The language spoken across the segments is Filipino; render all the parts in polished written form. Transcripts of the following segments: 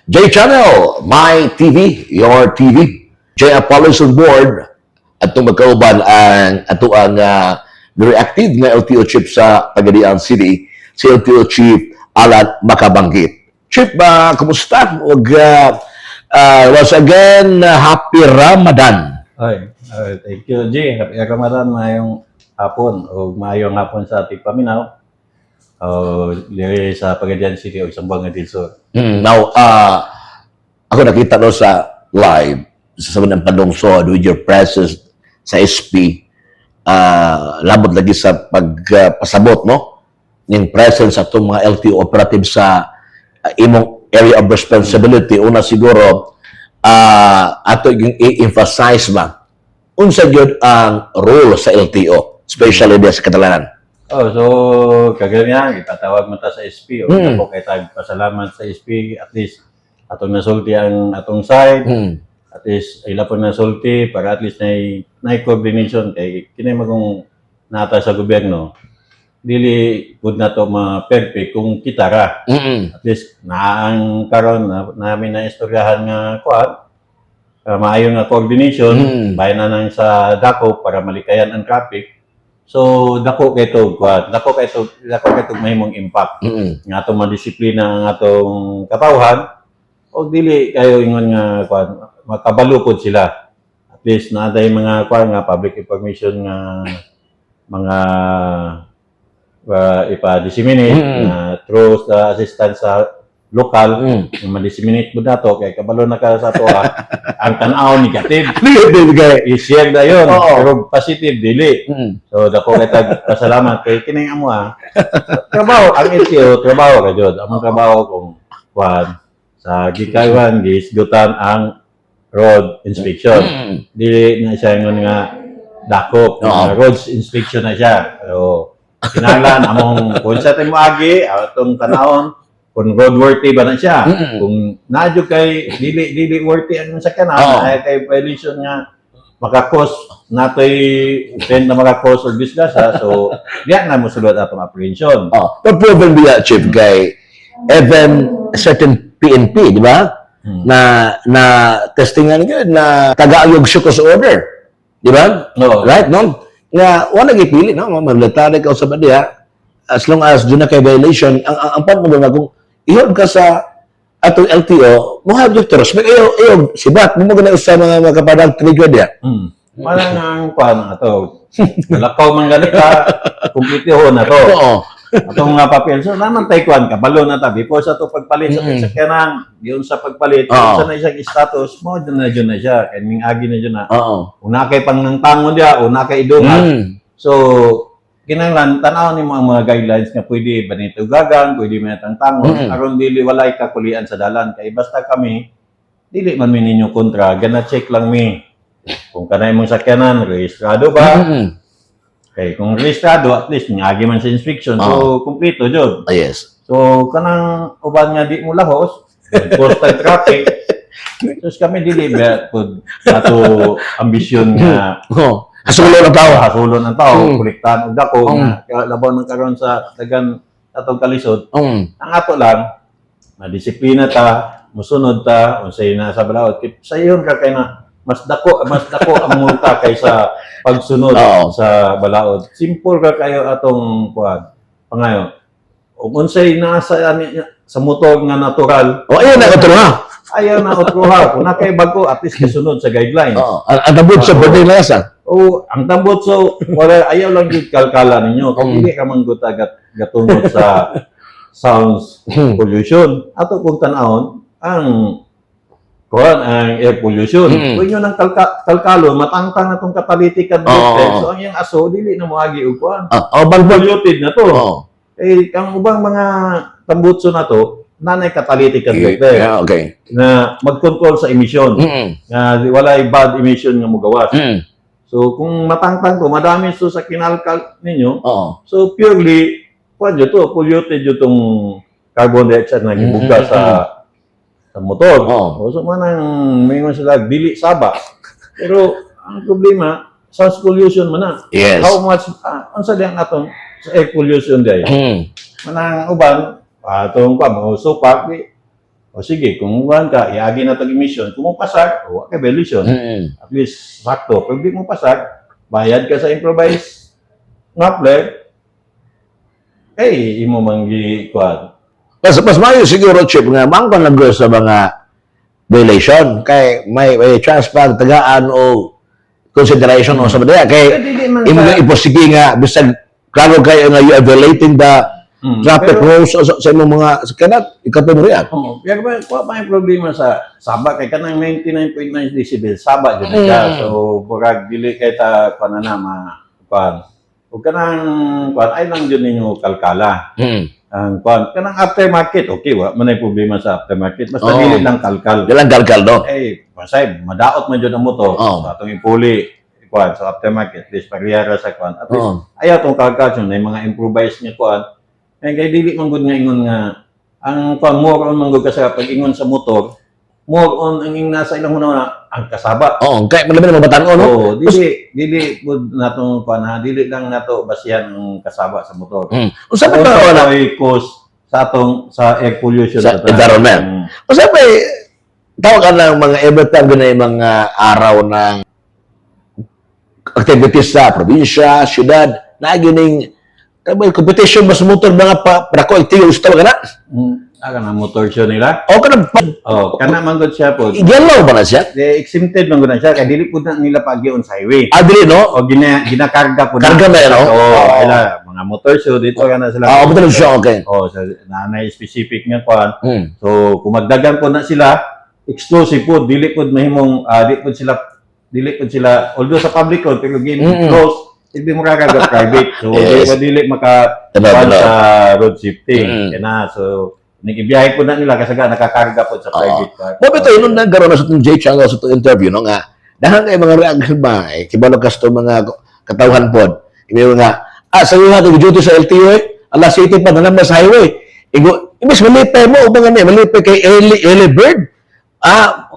J Channel, My TV, Your TV. J Apollos on board. At magkauban ang ato ang very active na LTO chief sa Pagadian City, si LTO Chief Alan Makabanggit. Chief, kumusta? Once again, Happy Ramadan. Ay, thank you, G. Happy Ramadan, mayong hapon o mayong hapon sa ating paminaw. Diri sa Pagadian City o Sambuanga del Sur. Now, ako nakita sa live sa ng Padungsod with your presence sa SP, labot lagi sa pagpasabot, no? Yung presence sa itong mga LTO operatives sa imong area of responsibility. Una siguro, ato yung i-emphasize ba, unsa yun ang role sa LTO, especially sa Catalanan? So, kaganyan, itatawag mo ta sa SP. Ako kay tag pasalamat sa SP. At least, atong nasulti ang atong side. At least, ila po nasulti para at least na coordination kay kinay magong nata sa gobyerno. Dili good na to ma-perfect kung kita ra. At least, naang karon namin na istoryahan nga kuan. Maayo nga coordination. Bayan na nang sa dako para malikayan ang traffic. So dako kay to kuan, dako kay to mahimong impact. Nga atong madisiplina ang atong katawhan o dili kayo ingon nga kuan makabalukod sila. At least naatay mga kuan nga public information nga mga ipa-disseminate through the assistance sa lokal, ma-disseminate mo dato kay kabalo na ka sa to ang tan-aw negative. I-share na yun, pero positive dili. So dako kay pasalamat kay kining amo trabaho ang LTO, trabaho ka jud. Among trabaho kung kuan sa gikaywan gisgutan ang road inspection. Dili na siya ngon nga dakop, roads inspection na siya. Pero kinahanglan among kung sa tay moagi atong tanawon kung roadworthy ba na siya. Kung nadyo kay dili worthy ang sakyanan, ay kay violation nga maka-cause natoy offend na maka-cause or disgasa. So, diyan na mo sulod atong apprehension. But proven biya, Chief, kay even a certain PNP, di ba? Na testingan yun, na taga-ayog siya sa order. Di ba? Right, no? Nga, wala gipili, no? Maglatari ka sa badiya. As long as doon na kay violation, ang pan mo ba kung iyon ka sa atong LTO, mo have your trust. But iyo, sibat, mo na sa mga kapadang trigger niya. Parang ang pan, ato, malakaw man ganit ka, kumplitiho na to. Atong nga papel. So, naman tayo kuhan ka, balo na ta. Before sa to pagpalit sa sakyanan, yun sa pagpalit, yun sa na isang status, mo dyan na siya. Kaya ming agi na dyan na. Una kay pang nang tangon niya, una kay idungan. So, kinahanglan tanaw ni mga guidelines nga pwede banito gagang, pwede manatang tangon, aron dili walay kakulian sa dalan kay basta kami dili man mi ninyo kontra, gana check lang mi kung kanay mong sakyanan rehistrado ba. Kay kung rehistrado at least niagi man sa inspection, so kumpleto jud. Yes. So kanang uban nga di mo lahos, coastal traffic. Terus kami dili ba pud ato ambisyon nga Hasulo ng tao. Kuliktan og dako nga labaw ng karon sa dagan atong kalisod. Ang ato lang madisiplina ta, musunod ta unsay na sa balaod. Sayon ka kay na mas dako ang multa kaysa pagsunod sa balaod. Simple ka kayo atong kuan. Pangayo. Ug unsay nasa sa motor nga natural. Ayun na otro Ayaw na otruha. Kung na kay bago, at least kasunod sa guidelines. Ang tabot sa birthday na yasa. Ang tambot, so, wala, ayaw lang yung kalkala ninyo. Kung hindi ka man gatunod sa sounds pollution, ato kung tanahon, ang air pollution. Kung yun ang kalkalo, matangtang na itong catalytic converter. So, ang yung aso, dili na moagi o kuhan. Polluted na to. Eh, ang ubang mga tambutso na to, nanay catalytic converter na mag-control sa emission na walay bad emission nga mogawas. So kung matangtang to madami so sa kinalkal ninyo, so purely to polluted yung tong carbon dioxide na gibuga sa motor. So manang mayroon sila dili saba. Pero ang problema sound pollution man na. How much unsa diyan atong air pollution day? Manang uban atong pa mo supak O sige, kung kuhan ka, iagi na tag emission. Kung mo pasag, o okay, violation. At least, sakto. Pag di mo pasag, bayad ka sa improvised muffler, imo manggi kuhan. Mas mayo siguro, Chip, nga mangkon lang sa mga violation. Kay may chance pa, tagaan o consideration o sa madaya. Kay Dili man imo nga iposige nga, bisag klaro kayo nga you are violating the traffic rules sa imong mga kanat, ikato mo riyan. Oo. Kaya ba, kuha pa yung problema sa Saba, kay kanang 99.9 decibel, Saba dyan ka. So, burag, dili kay ta, kuha na kuha. Huwag kanang, kuha, ay lang dyan ninyo kalkala. Ang kuha, kanang aftermarket, okay, wala man yung problema sa aftermarket. Basta dili lang kalkal. Dalang kalkal, no? Masay, madaot man dyan ang motor. Oo. Sa atong ipuli, kuha, sa aftermarket, at least pagliyara sa kuha. At least, ayaw itong kalkal, na yung mga improvised niya kuha. Kaya dili man gud nga ingon nga ang more on man gud kasi pag ingon sa motor, more on ang nasa ilang una ang kasaba. Oo, kaya malabi na mabatan-o, no? Oo, dili gud natong pana, dili lang nato basihan ang kasaba sa motor. Unsa pa ba wala ay cause sa atong sa air pollution sa environment? Unsa pa tawag ng mga every time ganay mga araw ng activities sa probinsya, syudad, na gining competition mas motor mga dako itiyo gusto ka na? Aga na motor show nila. O kana Kana man gud siya po. yellow ba na siya? Exempted man gud na siya kay dili pud na nila pagyon sa highway. Adri, no? O ginakarga po Karga na yan, no? Oo, mga motor show dito kana sila. Betul siya, okay. Sa nanay specific nga kwan. So kung magdagan po na sila, exclusive po, dili po mahimong dili po sila although sa public road pero game close, hindi mo kakaga private. So dili maka kwan sa road safety. Kaya so nigibiyahe po na nila kasi nakakarga po sa private car. Bito yun nagkaroon na sa itong J-Channel sa itong interview, no nga, dahil kayo mga reaction ba, kibalog kas itong mga katawhan po, yung nga, sa iyo natin, duty sa LTO, alas 7 pa, naman sa highway. Ibig malipay mo, upang nga malipay kay early bird,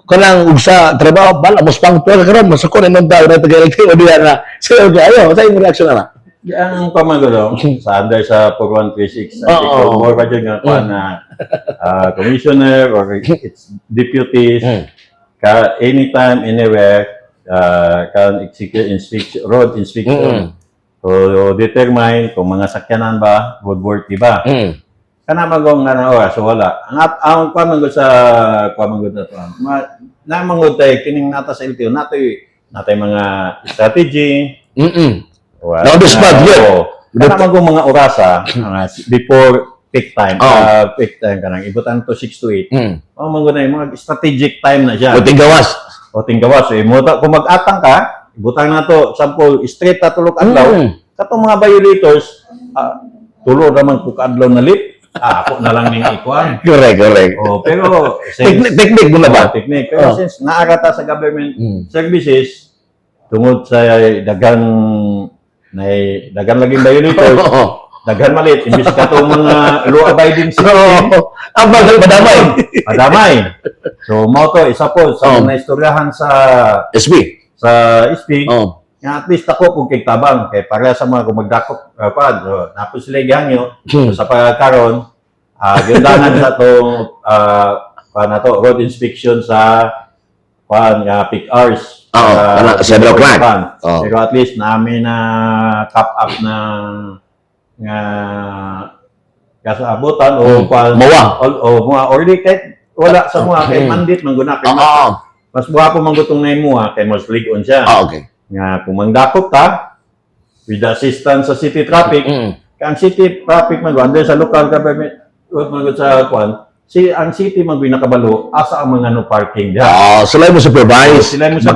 kanang sa trabaho, bala, mas pang tuwa karon mas ako naman tao na taga-LTO, diyan na, so, ayo, sa yung reaction na. Ang pamagulo, sa under sa 4136, article, more ba dyan nga na commissioner or its deputies, anytime, anywhere, can execute road inspection. So, determine kung mga sakyanan ba, roadworthy ba. Kana magong nga na oras, so wala. Ang pamangod sa pamangod na ito, namangod tayo, kining nata sa LTO, natay mga strategy, Now, this bad, Kana magong mga orasa, before peak time, peak time ka nang ibutan to 6 to 8. Magong na yung mga strategic time na siya. O tinggawas. Kung mag-atang ka, ibutang na to, sample, straight na tulog adlaw, katong mga violators, tulo naman kung adlaw na lip, ako na lang ning ikuan. Correct. Pero, Technique mo na ba? Technique. Pero since naarata sa government services, tungod sa dagan laging violators, dagan malit, imbis ka itong mga law-abiding citizen. Ang bagal Madamay. So, mo to, isa po, sa mga istoryahan sa SB. Nga at least ako kung tabang kay para sa mga kung magdakop napos sila gihangyo sa pagkakaroon gundanan sa itong road inspection sa peak hours. Sa Brockland. Pero at least namin na cap up na kasaabutan o mga order kahit wala sa mga kay mandate mangguna kay mas buha po manggutong na yung mga kay mas ligon siya. Okay. Nga kung mangdakop ta with the assistance sa city traffic, ang city traffic under sa local government sa ang city man nakabalo asa ang mga no parking diha. Sila mo supervise. Sila mo sa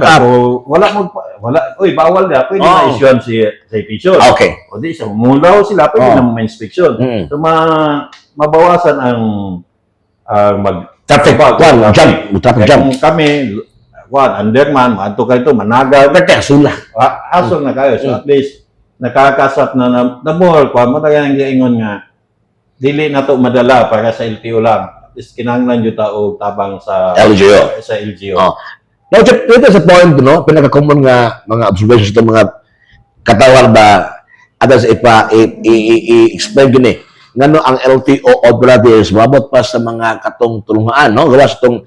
bawal da pwede na issuean si citation. Okay. O di sa mulaw sila pwede na ma-inspection. So mabawasan ang traffic jam. Kami underman, manto kayo managal. Asula. Asol na kayo. So at least nakakasap na more mo talaga ang giingon nga dili na to madala para sa LTO lang. Kinahanglan yung tao tabang sa LGO. Now, ito sa point, no? Pinaka-common nga mga observations ng mga katawan ba at sa i-explain yun ngano ang LTO operatives mabot pa sa mga katong tulungan, no? Gawas itong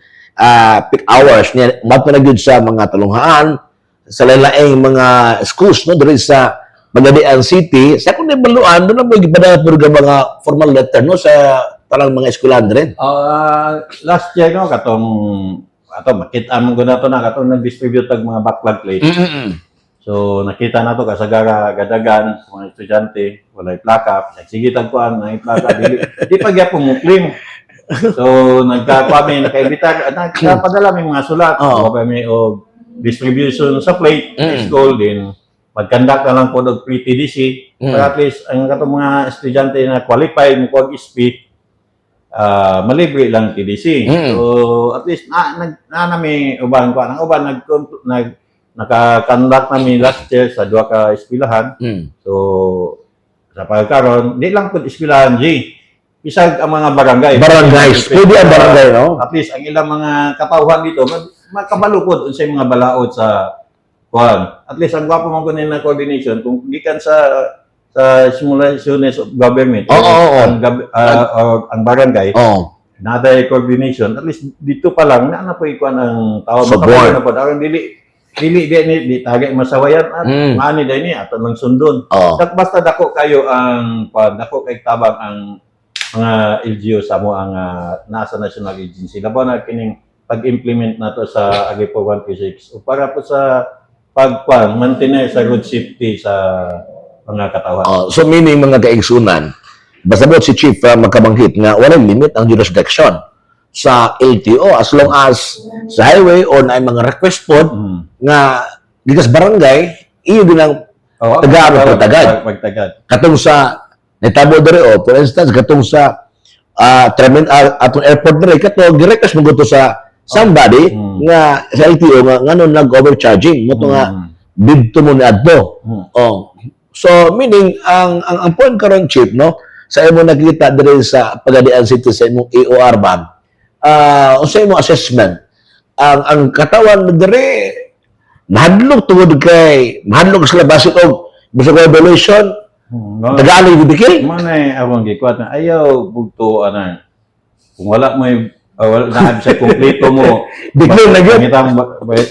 peak hours niya, mabot na gyud sa mga tulungan, sa lalaing mga schools, no? Diri sa Magadian City, sa kung baluan, doon na mo ibadat mga formal letter, no? Sa parang mga eskwelahan rin. Last year, no, makita mo ko na to na, katong nag-distribute ng mga backlog plates. So, nakita na to kasagara gadagan, mga estudyante, walay plaka, sige tagpuan, may plaka, di pa gyapon mo claim. So, nakaimbita, nagpadala may mga sulat, may o distribution sa plate, school din, mag-conduct na lang po ng pre-TDC, para at least, ang katong mga estudyante na qualified, mo kong SP, malibre lang TDC. So, at least, may uban ko. Ang uban, naka-conduct namin last year sa duha ka eskwelahan. So, sa pagkaroon, di lang po eskwelahan, G. Isag ang mga barangay. Barangays. Pwede ang barangay, no? At least, ang ilang mga katauhan dito, makabalukod sa mga balaod sa kuwan. At least, ang gwapo mga kunin na coordination, kung gikan sa simulations of government, ang barangay, nada coordination, at least dito pa lang, na po ikuan ang tawag. So, board. Dili di tagay masawayan at mani day ni ato lang sundon. Basta dako kayo ang dako kay tabang ang mga LGU sa mo ang nasa national agency. Labo na kining pag-implement nato sa Agripo 126 o para po sa maintenance sa road safety sa mga katawan. So meaning mga kaigsunan, basta ba si Chief magkabanghit nga walang limit ang jurisdiction sa LTO as long as sa highway or na mga request pod nga gikas barangay iyo ginang tagad. Katong sa netabo dere for instance katong sa atong airport dere katong gi-request mo to sa somebody nga sa LTO nga ngano nag-overcharging mo to nga bid to mo ni adto. So meaning ang point karon Chief, no, sa imo nakita diri sa Pagadian City sa imong AOR ban, sa imong assessment ang katawan diri mahadlok tungod kay mahadlok sila basit og bisag evaluation tagali gibikil manay awang gikwat na ayaw bugto ana kung wala mo wala na sa kompleto mo biglo na gyud ngitang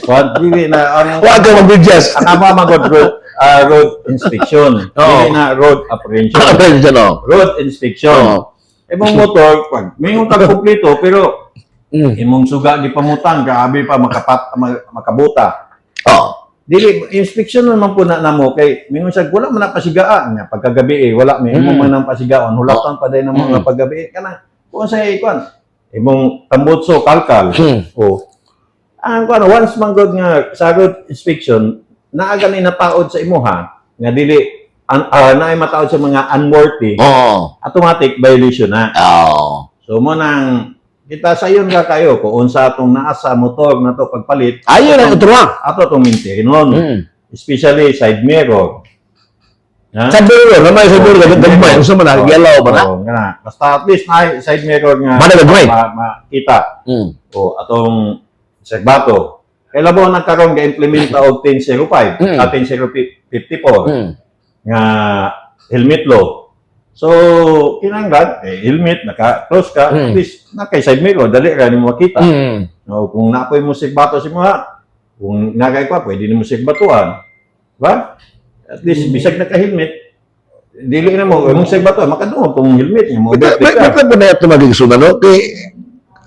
kwat dili na ang wa ka mag-adjust ana magod road inspection. Hindi na road apprehension. Road inspection. Imong motor, may yung kompleto, pero imong suga di pamutang, grabe pa makabuta. Dili, inspection naman po na mo, kay mingon siya, wala man na pasigaan. Pagkagabi wala, may imong man ang pasigaan. Hulatan pa din ng mga paggabi. Kana, kung sa ikon, imong tambutso, kalkal. Once manggod nga sa road inspection, naaga ni nataod sa imuha nga dili naay mataod sa mga unworthy automatic violation na so mo nang kita sayon ka kayo kung unsa atong naa sa motor na to pagpalit ayo na utruha ato tong maintain especially side mirror sa mirror naman sa mirror gagmay unsa man yellow ba na basta at least na side mirror nga makita atong segbato. Kaya labo nagkaroon ga-implement og 1005 at 1054 nga helmet law. So, kinanglan, helmet, naka-close ka, at least naka-side mirror, dali ka nimo makita. No, kung napoy mo sigbato si mga, kung nagay pa, pwede nimo sigbatuan. Diba? At least, bisag naka-helmet, dili na mo, mong sigbatuan, makadungog kung helmet mo. Bakit ba na ito maging sunan, no?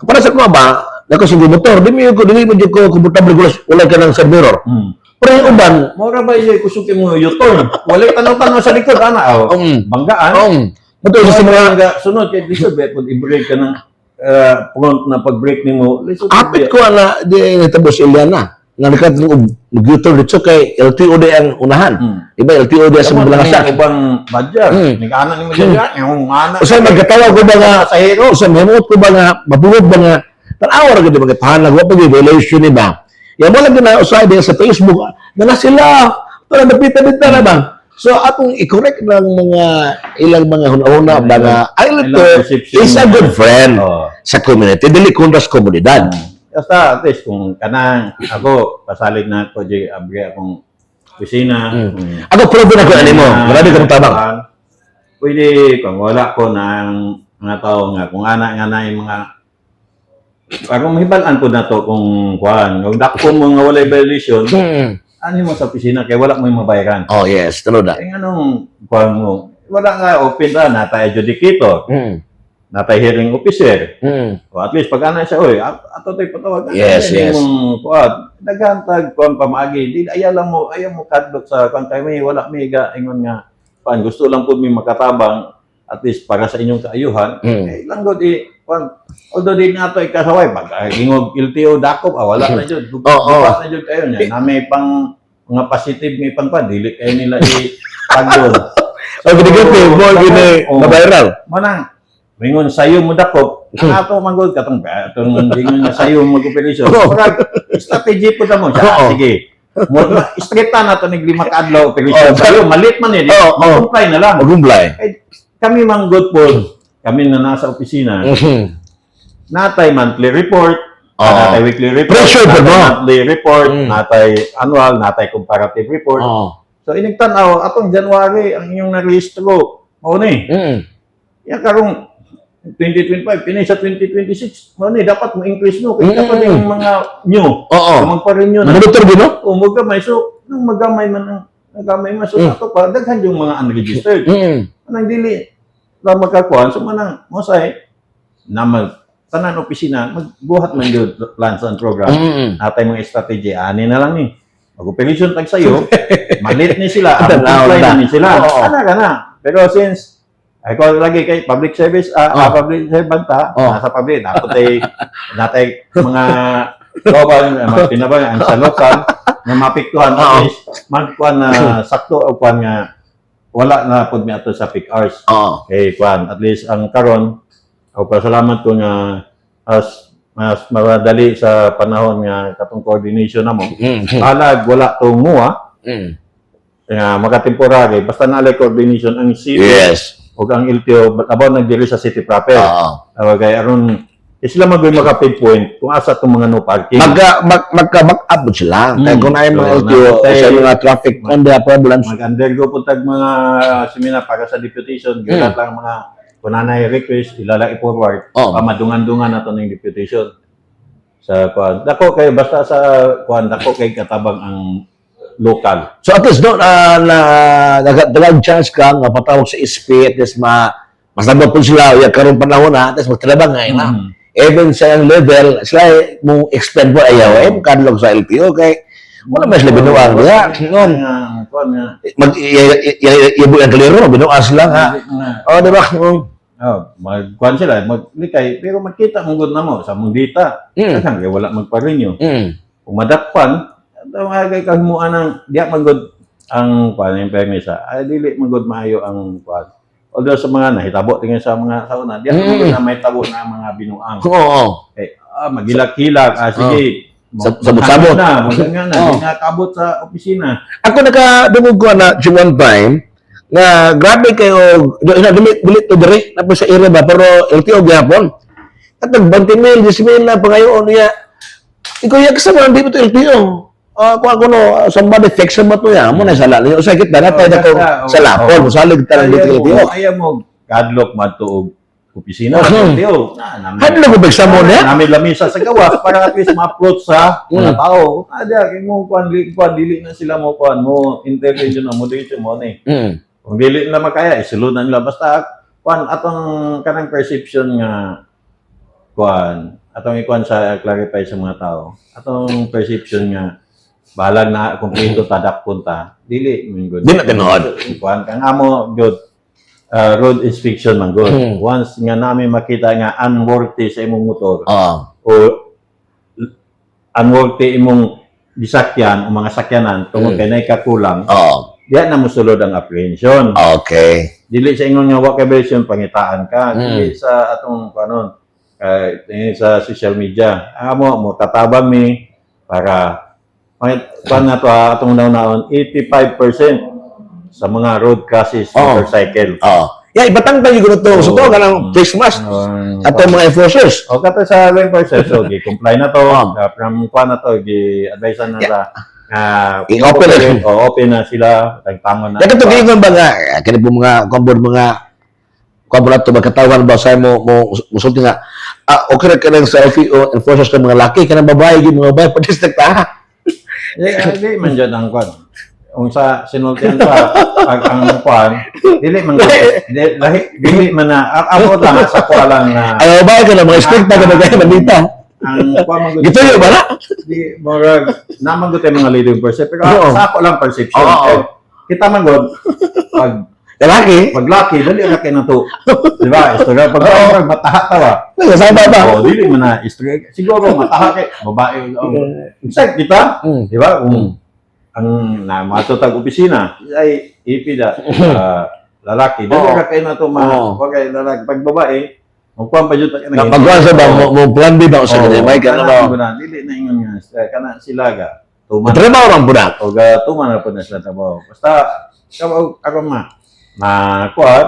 Para sa kuma ba, nako sa motor, dili mo ko komportable wala ka ng side mirror. Pero yung uban, mura ba yung kusukin mo U-turn? Wala tanaw-tanaw sa likod, ana. Banggaan. Betul sa mga sunod kay lisod bet pag i-brake ka ng front na pag-brake nimo. apit ko na di natabos Eliana. Nga nakat nag-U-turn dito kay LTOD ang unahan. Iba LTOD sa mga sa ibang badger. Nigana nimo diyan yung ana. Usa magkatawa ko ba nga sa hero? Usa memot ko ba nga mabulog ba nga tanawa ra gid mga pahanag wa pag violation ni ba. Ya mo lang na usay din sa Facebook na sila para napita-pita na ba. So atong i-correct ng mga ilang mga hunahuna ba nga ang is a good friend sa community dili kun sa komunidad. Basta at least kung kanang ako pasalig na ko di abri akong kusina. Ako proud na ko animo. Grabe ka tabang. pwede kung wala ko ng mga tao nga kung ana nga na yung mga kung mahibalan po na to kung kuan kung dako mo nga walay violation ano mo sa opisina kay wala mo yung mabayaran Oh, yes. True na. kaya anong kuan mo wala nga open na natay adjudicator natay hearing officer o at least pag ana siya oy ato tay patawag Yes, yes. kuan nagantag kuan pamaagi di ayaw mo kadlok sa kuan kay may wala may ga ingon nga kuan gusto lang pud mi makatabang at least para sa inyong kaayuhan eh lang gud kuan although di nato ikasaway pag ingog LTO dakop wala na jud bukas na jud kayo nya na may pang mga positive may pang dili kayo nila pagyon Oh, binigay mo gini na-viral. manang mingon sayo mo dakop ato manggod katong ingon na sayo mo operation strategy po ta mo siya sige mo straighta na to nig 5 ka adlaw operation sayo malit man comply na lang Mag-comply. kami manggod po kami na nasa opisina natay monthly report natay weekly report Pressure ba natay ba? monthly report natay annual natay comparative report so inigtanaw atong January ang inyong narehistro mao ni ya karong 2025 pinay sa 2026 mao ni dapat mo increase mo kay dapat yung mga new magpa-renew na Monitor din, no? o magamay so nung magamay man so ato pa daghan yung mga unregistered anang dili na magkakuan so manang mosay na tanan opisina magbuhat man gyud plans and program natay mga strategy ani na lang ni mag-operation tag sayo malit ni sila apply na ni sila ana kana pero since ay ko lagi kay public service public servant nasa public natay mga global pinabang ang sa local na mapiktuhan at least magkuan na sakto o kuan nga wala na pud mi ato sa peak hours kay kuan at least ang karon o pasalamat ko nga mas madali sa panahon nga katong coordination namo halag wala tong muwa nga maka-temporary basta nalay coordination ang city ug ang LTO about nagdiri sa city proper kay aron sila maka-pinpoint kung asa itong mga no parking Magka-back up sila. Kaya kung na yung mga LTO sa mga traffic on the problems. mag-undergo po tag mga seminar para sa deputation gulat lang mga kunanay request ilalaki forward madungan-dungan na to ng deputation sa kuan dako kay basta sa kuan dako kay katabang ang local So at least no, nagdalag chance ka nga patawag sa SP at least masabot po sila ya karon panahon na at least magtrabang nga na. Even sa yung level sila mo expand po ayaw kadlog sa LTO kay wala mas labi nuang diha ngon kuan nga mag ibu ang kaliro binuas lang ha. Di ba? magkuan sila maglikay pero makita mo gud namo sa mong data daghang kay wala magpa-renew kung madakpan mga kay kahimuan ng diya magud ang kuan yung permisa ay dili magud maayo ang kuan although sa mga nahitabo tingin sa mga sauna diya magud na may tabo na mga binuang kay magilak-hilak sige sabot-sabot na maganga na di nakabot sa opisina ako nakadungog ko na one time nga grabe kayo bilit to dire tapos sa area ba pero LTO gyapon at nag 20,000 10,000 na pangayon niya ikaw yak sa mga di to LTO kung ako no somebody fix mo to ya mo na sala niyo sa kita na tayo ko sa lapon salig ta ng LTO ayaw mo gadlock madtuog opisina LTO hadlo ko bigsa mo na namin lamisa sa gawas para at least ma-approach sa mga tao kay mo kuan dili na sila mo kuan mo intervention na mo dito mo ni kung dili nila makaya, isulunan nila. Basta, kuan, atong kanang perception nga, kuan, atong ikuan sa clarify sa mga tao. Atong perception nga, balag na kumpleto tadak punta, dili, good. Di na tinood. Kuan, kang amo, good, road inspection man good. Once nga namin makita nga unworthy sa imong motor, o unworthy imong disakyan, o mga sakyanan, tungkol kay na ikakulang, diyan na musulod ang apprehension. Okay. Dili sa ingon nga wa kay version pangitaan ka. Dili sa atong kanon sa social media. Amo mo tatabang mi para pan na to atong naon 85% sa mga road crashes motorcycle. Yeah, ibatang tayo ko to. So to kanang Christmas atong mga enforcers. O kato sa enforcers so gi-comply na to. From kuan na to gi-advise na sa open na sila tagtangon na kaya ito kayo ba nga kaya po mga kombor mga kung mo na ito, magkatawan ba sa musulti nga, okay ka lang sa LTO, enforcers ka mga laki, ka ng babae, yung mga babae, pa-district ha. Hindi man dyan ang kwan. Kung sa sinultihan pa, ang kwan, dili man na, ako lang, sa kwa lang na, Ay, babae ka na, mga strict na ka na kayo, nandita. ang kwa man Gito yun, ba na? di, murag, naman ko tayo mga leading person, pero Oo. sa ako lang perception. Oo. Eh, kita man god, Lalaki? pag lucky, dali na kayo na to. Di ba? Istorya, pag mataha tawa. Sama ba? Oo, dili man na istorya. Siguro, mataha kayo, babae. Exact, di ba? Di ba? Kung ang matutag opisina ay ipida lalaki. Dali na kayo na to, wag kayo lalaki. Pag babae, magkuhan pa dyan. Pagkuhan sa ba, mo plan B ba? O sa ganyan, may ka na ba? Dili na ingon nga. Kana sila ga. Matrabaho lang po na. O tuman na po na sila trabaho. Basta, ako kuhan,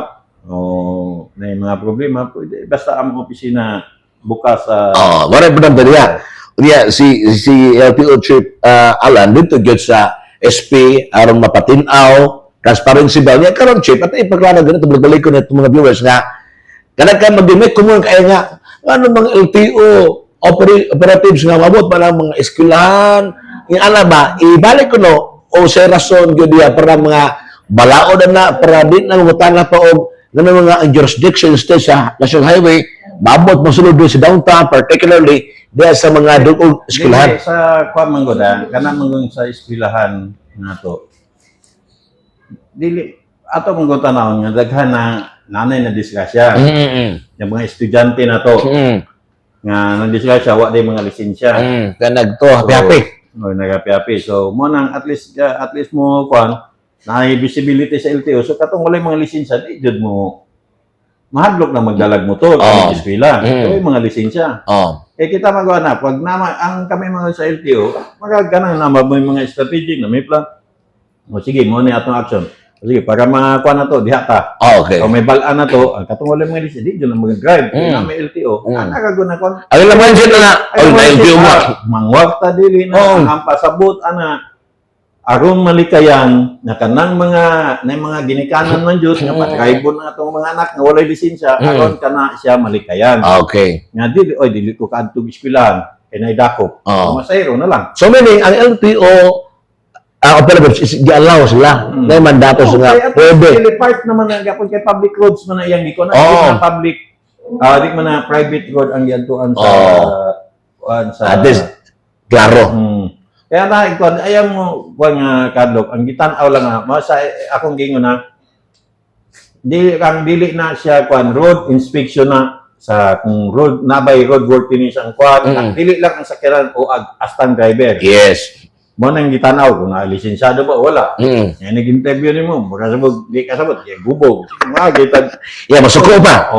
o may mga problema, pwede, basta ang opisina bukas sa... Maray po naman niya. Kaya si LTO Chief Alan, dito yun sa SP, arong mapatinaw, transparency ba? Niya karon Chief, at ipagkala ganito, balik ko na itong mga viewers nga, kanag ka mag-dimik, kung kaya nga, ano mga LTO operatives nga mabot pa ng mga eskwelahan, yung ano ba, ibalik ko no, o sa rason yun diya, para mga balaod na, para di na mutana pa o ganun mga jurisdiction sa National Highway, maabot masulod doon sa downtown, particularly dahil sa mga doon eskwelahan. Dili, sa kuhan manggoda, kanang manggon sa eskwelahan nga to, dili, ato manggon tanaw nga, daghan na nanay na disgrasya. Yung mga estudyante na to, nga nandisgrasya, wa day mga lisensya. Kanag to, happy-happy. Nag-happy-happy. So, mo nang at least mo, kuhan, na visibility sa LTO. So, katong wala mga lisensya, di jud mo mahadlok na magdalag motor ang eskwela. So, yung mga lisensya. Kita magawa na, pag ang kami mga sa LTO, magaganang na may mga strategic na may plan. O sige, mo ni atong action. O sige, para makakuha na to, diha ta. Okay. O may balaan na to, katong wala mga lisensya, di jud na mag-drive. Na may LTO. Nagaguna ko. Ang laman siya na, na LTO mo. Mangwag ta dili na, ang pasabot, aron malikayan na kanang mga ginikanan man jud nga patraybo na atong mga anak nga walay lisensya aron kana siya malikayan. Okay. Nga dili ko kadtog eskwelahan kay naidakop. Masayro na lang. So meaning ang LTO operatives is gi-allow sila. May mandato nga pwede. Dili part naman nga kung kay public roads man na iyang gikon na public di man na private road ang giadtuan sa at least klaro. Kaya na, ayaw mo, nga kadlok, ang gitanaw lang sa akong gingon na, dili na siya, road inspection na, sa kung road, nabay road work finish ang dili lang ang sakyanan o astang driver. Yes. Mo nang gitanaw, kung na-lisensyado ba, wala. Yan, nag-interview ni mo, makasabog, di kasabot, gubog. Masuko pa.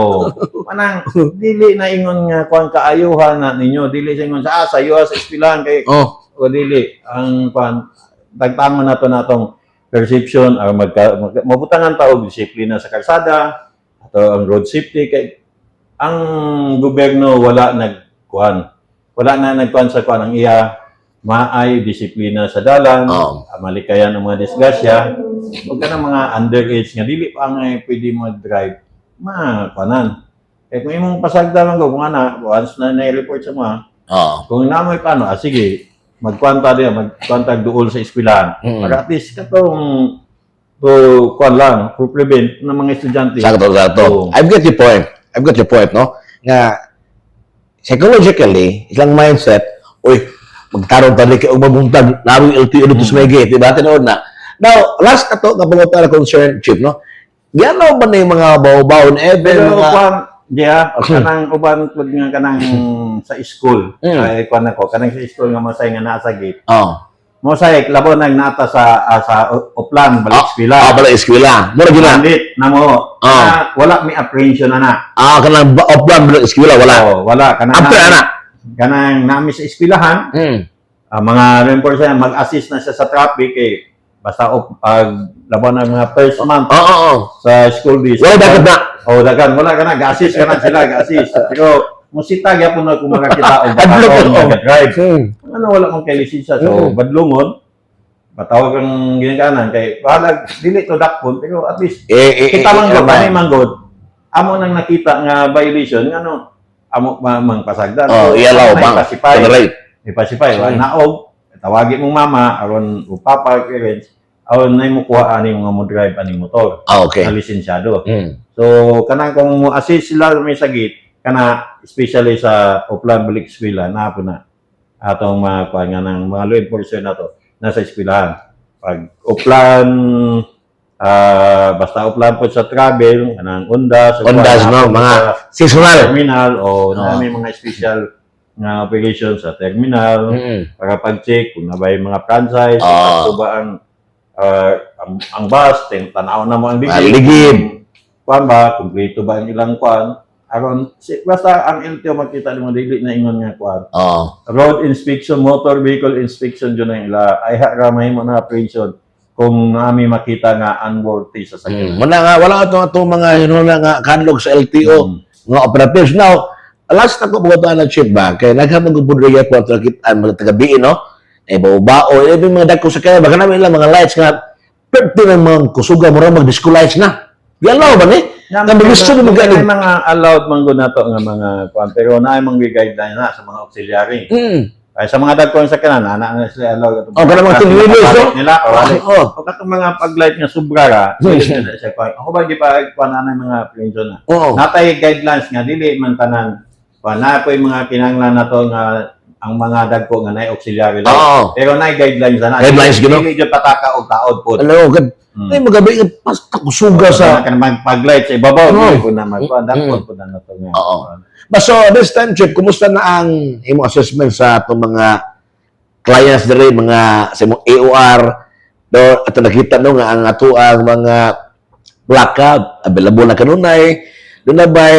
Manang, dili na ingon nga, kaayuhan na ninyo, dili sa ingon sa US, eskwelahan, kay, o dili ang tagtangon nato natong perception ang mabutangan ta og disiplina sa kalsada ato ang road safety kay ang gobyerno wala nagkuhan sa kuan ang iya maay disiplina sa dalan malikayan ang mga disgrasya ug kanang mga underage nga dili pa nga pwede mag-drive kuanan kay kung imong pasagda man kung ana once na na-report sa mga kung namoy paano sige magkwanta duol sa eskwelahan. Para at least katong to prevent ng mga estudyante. Sakto. I've got your point, no? Nga, psychologically, isang mindset, magtarong tali kayo mabuntag, narong LTO dito sa may gate, diba? Tinood na. Now, last na to, kapag na concern, Chief, no? Yan ba na yung mga baw-baw na pero kanang uban pud nga kanang sa school ay kuan ako kanang sa school nga masay nga naa sa gate mosaic labo nang nata sa uplan balik eskwela balik eskwela mura ginandit na mo wala mi apprehension na kanang uplan balik eskwela wala kanang nami sa eskwelahan mga reinforcer mag-assist na siya sa traffic basta laban ng mga first month sa school days wala dapat na dagan wala ka na ga-assist ka na sila ga-assist pero musita gyapon na kung makakita og drive wala mong kay lisensya so badlungon patawag ang ginikanan kay bahala dili to dakpon pero at least kita man go manggod amo nang nakita nga violation ngano amo mang pasagdan. Iyalaw ba? Ipasipay. Tolerate. Ipasipay. Mm. Naog, tawagin mong mama, aron upapa, parents, aron na mo kuha ani mga mo drive ani motor. Okay. Na lisensyado. Mm. So, kanang kung mo assist sila may sagit, kana especially sa Upland Balik Eskwela, na po na atong mga kuha nga ng mga law enforcement na to, nasa eskwelahan. Pag Upland, basta Upland po sa travel, kanang Undas, Ondas, no? Mga seasonal. terminal, o Oh. may mga special nga operation sa terminal, Mm. para pag-check kung nabay mga franchise, Ah. kung ba ang bus, tanaw na mo ang Ang ligid. Kuan ba, kumpleto ba ang ilang kuan? Aron, basta ang LTO makita mo dili na ingon nga kuan. Oh. Road inspection, motor vehicle inspection dyan ang ila. Ay ramay mo na apprehension kung nami makita nga unworthy sa sakyan. Muna nga, wala itong mga hinuna nga kanlog sa LTO, mga operatives. Now, last na ko bukataan na chip ba, kaya naghamagubudriya po ito kita mga tagabiin, no? Bao-bao, yung mga dako sa kaya, baka namin ilang mga lights nga, pwede ng mga kusuga mo rin mag-disco lights na. Yalaw ba ni? Nga mag-gusto mo May mag-galing. mga allowed manggo na to nga mga kuan, pero na mga guideline na sa mga auxiliary. Ay sa mga dagkon sa kanan, ana na sila allowed. Kana mga tinwilis, no? Nila, wala. Oo. O katong mga pag-light nga sobra ra, siya kuan. Ako ba di pa kuan na mga apprehension na. Oo. Natay guidelines nga dili man tanan kuan na po yung mga kinahanglan nato nga ang mga dagko nga nay auxiliary light. Oo. Pero nay guidelines na. Guidelines, gino? Dili jud pataka og taod po. Ano, ay magabi, basta kusuga sa... Mag-light sa ibabaw, Oo. dili ko na magkuan. Dagko po na nato nga. Oo. But so, this time, Chip, kumusta na ang imong assessment sa itong mga clients diri, mga sa imong AOR, do, at nakita no nga ang ato ang mga plaka, available na kanunay, doon na ba'y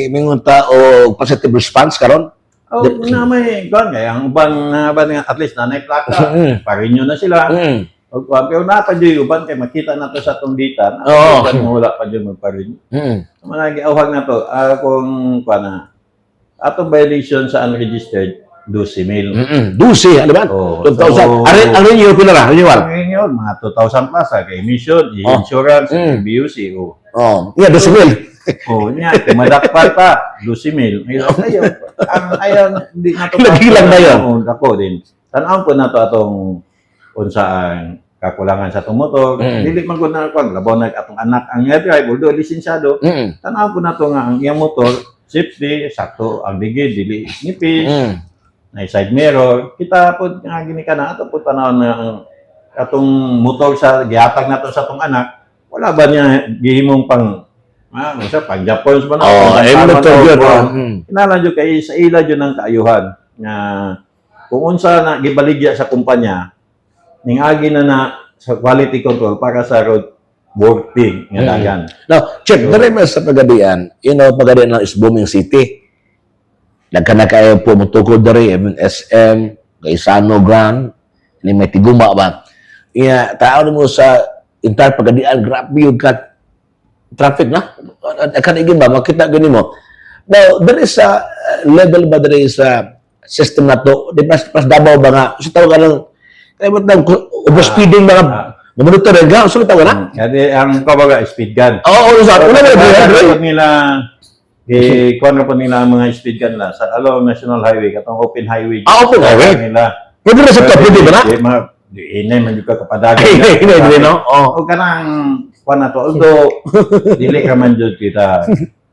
mingon tao positive response karon? Oh, na may kuan kay ang uban nga at least nanay plaka. Parinyo na sila. O kuan pero na pa jud uban kay makita nato sa atong data. Oo. Wala pa jud magparinyo. Mga giawhag na to, kung kuan na atong violation sa unregistered 12,000. 12, ano ba? Oh, 2,000. so- Ang renew, pila ra? Renewal? Ngayon yun, mga 2,000 plus kay emission, insurance, BUC, Oh, yeah, 12,000. Oh, niya, madakpan pa, 12,000. Ayaw, hindi na to. Nagilang na yun. Ako din. Tanawin po na to atong unsaan kakulangan sa itong motor. Dili man ko na kung labaw na atong anak ang drive, although lisensyado. Tanawin po na to nga ang iyang motor, safety, sakto, ang digid, dili nipis, na side mirror. Kita po nga gini ka na, ato po tanawin na ang atong motor sa gihatag na to sa atong anak, wala ba niya gihimong pang sa pang Japon ba na? Oh, motor yun. Kinalan dyan kay sa ila dyan ng kaayuhan nga kung unsa na gibaligya sa kumpanya ning agi na sa quality control para sa road working nga dagan. Now, check, dali mo sa Pagadian, Pagadian is booming city. Nagkana kayo po mutukod dari, SM, Gaisano Grand, ni may tiguma ba? Tao mo sa entire Pagadian, grabe yung traffic na. Akan igin ba, makita gani mo. Now, there is a level ba there is a system na to, di pas Davao ba nga, sa tawag ka ng, kaya mo tawag, overspeeding mga, monitor nga, so tawag na? Kasi ang kabaga speed gun. Oo, sa una na Pag nila kuan po nila ang mga speed gun nila sa along national highway katong open highway. Open highway. Nila. Pwede na sa pwede ba na? Inay man yung kapadagan. Hindi, no? O kanang kuan na to. Although, dili ka man dyan kita.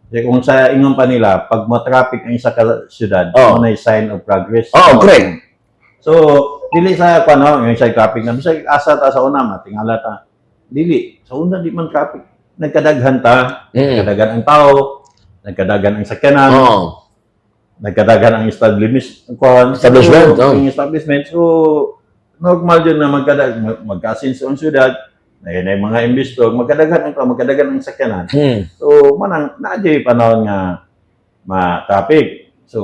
Kasi kung sa ingon pa nila, pag matraffic ang isa ka syudad, na sign of progress. Correct. So, dili sa kuan yung sa traffic na. Bisa asa ta sa una, matingala ta. Dili. Sa una, di man traffic. Nagkadaghan ta. Nagkadaghan ang tao. Nagkadaghan ang sakyanan. Nagkadaghan ang establishment. Establishment. So, normal dyan na magkasinso ang syudad. Ayun ay mga investor, magkadaghan ang sakyanan. So, manang, naadya yung panahon nga ma-traffic. So,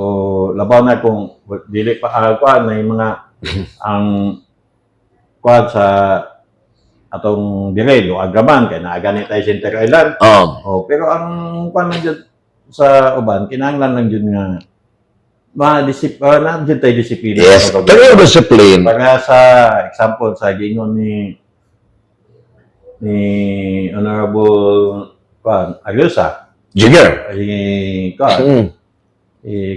labaw na kung dili pa kuan na yung mga ang kuan sa atong direlo, agraman, kaya naaganit tayo sa Inter Island. Pero ang kuan lang dyan sa uban, kinahanglan lang dyan nga na dyan tayo disiplina. Yes, pero discipline. Para sa example, sa gingon ni Honorable Agusa, Jigger. kuan,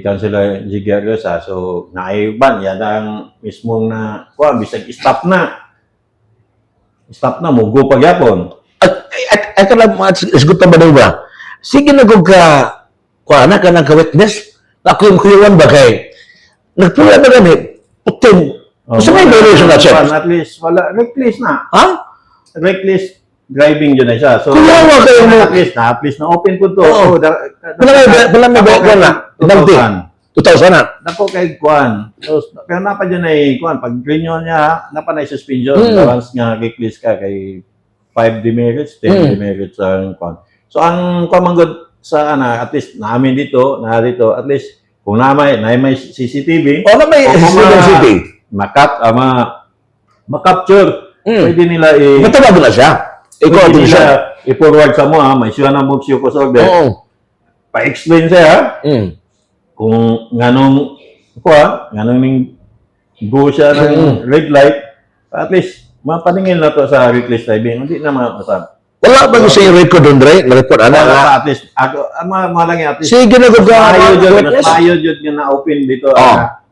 Councilor Jigger Rosa. So, naiban, yan ang mismong na, bisag stop na. Stop na, mugo pagyapon. At lang, isgot na ba daw ba? Sige na kung kuana ka ng ka-witness, ako yung kuyuan ba kay, nagpula na kami, putin. Gusto may violation na, Chef? At least, wala, reckless na. Ha? Reckless driving yun na siya. So, Kuyawa kayo mo. at least na open po to. Oo. Pala may bayan na. 2,000 na. Nako kay Kwan. So, pero napa dyan ay Kwan. Pag renew niya, napa na suspension. Once nga reckless ka kay 5 demerits, 10 demerits ang Kwan. So, ang Kwan manggod sa at least namin dito, at least kung may CCTV, O na may city. makapture, pwede nila Matawag na siya. Ikaw pwede din nila siya. i-forward sa mo, may siya na mo siya ko order. Oo. Pa-explain siya, kung nganong ning go siya ng red light, at least mapaningin na to sa reckless driving. Hindi na masab. Wala ba sa yung record doon, Dre? Na-report, ano? At least, malang at least, Sige na kung maayod yun yung na-open dito.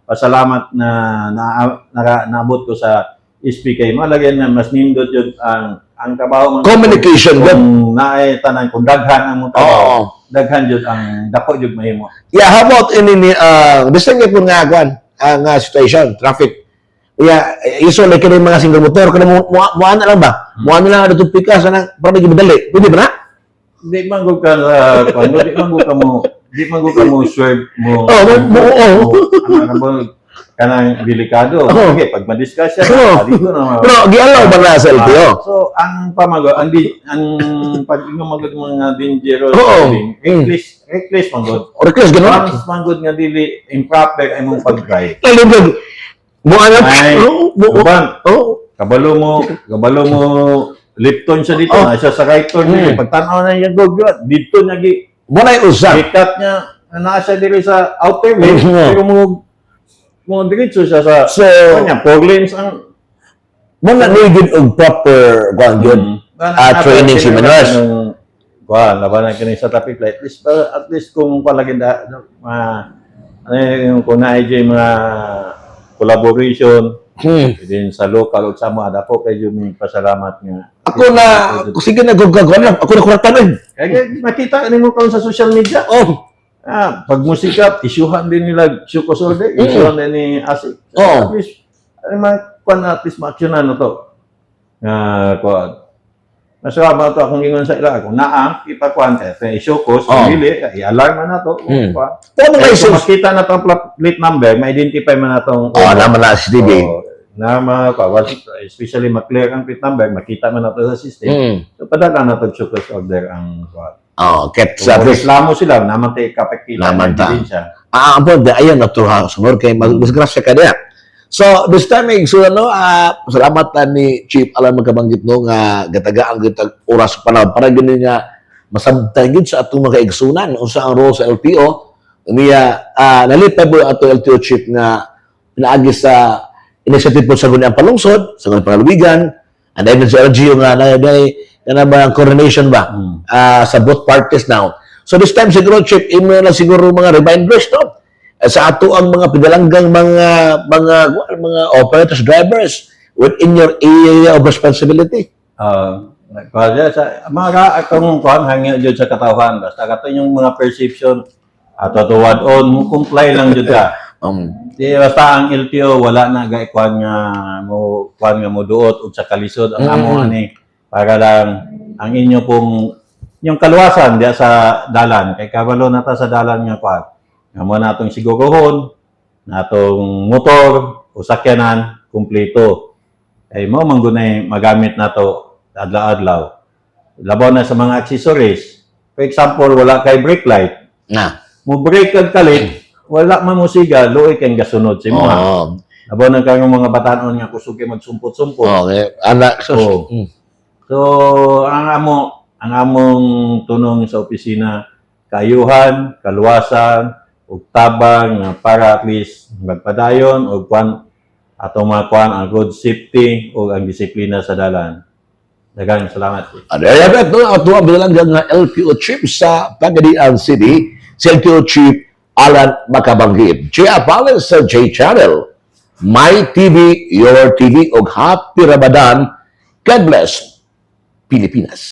Pasalamat na naabot ko sa SPK. Malagyan na mas nindot yun ang trabaho. Communication, kung naitanan, kung daghan ang mong trabaho, daghan yun ang dako yun mahimo. Yeah, how about gusto niya po nga, nga situation, traffic. Yeah, usually kaya yung mga single motor, kaya muhaan na lang ba? Muhaan na lang na itong pikas, para medyo madali. Pwede ba na? Di manggod ka sa di manggod ka mo swerve mo. Kanang delikado. Okay, pag ma-discuss yan, dito na. Pero, gialaw ba na sa LTO? So, ang pamago, ang pag ingamagot mga dangerous, reckless manggod. Reckless, gano'n? Once manggod nga dili improper ay mong pag-drive. Talibag. Muhaan na. Uban, kabalo mo, Lipton siya dito, siya sa right turn dito. Pagtanaw na niya gogyo, dito niya Muna yung usap. gikat niya, nasa diri sa outer lane, pero mo diretso siya sa, kanya, 4 lanes ang, muna needed og proper, yun, training seminars. Labanan ka sa traffic light. At least kung palagi kung na-IJ mga collaboration, din sa local o sa mga po kayo may pasalamat nga. Sige na gugagawa lang. Ako na kuratan. Kaya nakita mo sa social media. Pag musika, isyuhan din nila Shukos Order, isyuhan din ni Asik. At least, at least ma-actionan na to. Masama to akong ingon sa ila. Kung naang, ipakuan ka. Shukos, pili, i-alarm na to. Kung makita na itong plate number, ma-identify mo na itong... naman na si TV. Especially ma-clear ang plate number, makita mo na ito sa system. So, padala na itong Shukos Order ang... Sa reklamo sila, naman tayo kapagkita. Naman ta. Ang po, ayun, natuha. Sunod kay masgrasya ka niya. So, this time, salamat ni Chief Alan magkabanggit no, nga gatagaan gitag oras pa na para ganun niya masabtang yun sa atong mga igsunan o sa ang role sa LTO. Niya, nalipay po ato LTO Chief nga pinaagi sa initiative po sa Guniang Palungsod, sa Guniang Pangalubigan, and then sa LGU nga na ba coordination ba sa both parties now. So this time siguro Chief, imo na siguro mga reminders no sa ato ang mga pidalanggang mga operators, drivers within your area of responsibility. Mga akong hangyo dyan sa katawhan. Basta kato yung mga perception at tuwad on, comply lang dyan ka. Basta ang LTO, wala na gaikuan nga mo duot o sa kalisod. Ang amo ani para lang ang inyo pong yung kaluwasan diya sa dalan. Kay kabalo na ta sa dalan nga kuan. Nga mo natong siguruhon, natong motor, o sakyanan, kumpleto. Ay mo manggunay magamit nato adlaw-adlaw. Labaw na sa mga accessories. For example, wala kay brake light. Mo brake kag kalit, wala man mo siga, luoy kang gasunod si mo. Labaw na kang mga batanon nga kusugi magsumpot-sumpot. Okay. Anak So, ang among tunong sa opisina, kayuhan, kaluwasan, ug tabang para at least magpadayon ug atong makuan ang road safety ug ang disiplina sa dalan. Daghang salamat. Ano yan, ito ang tuwa bilang nga LTO chief sa Pagadian City, si LTO Chief Alan Makabanggit. Chia Pales sa J-Channel. My TV, Your TV, og Happy Ramadan. God bless, Pilipinas.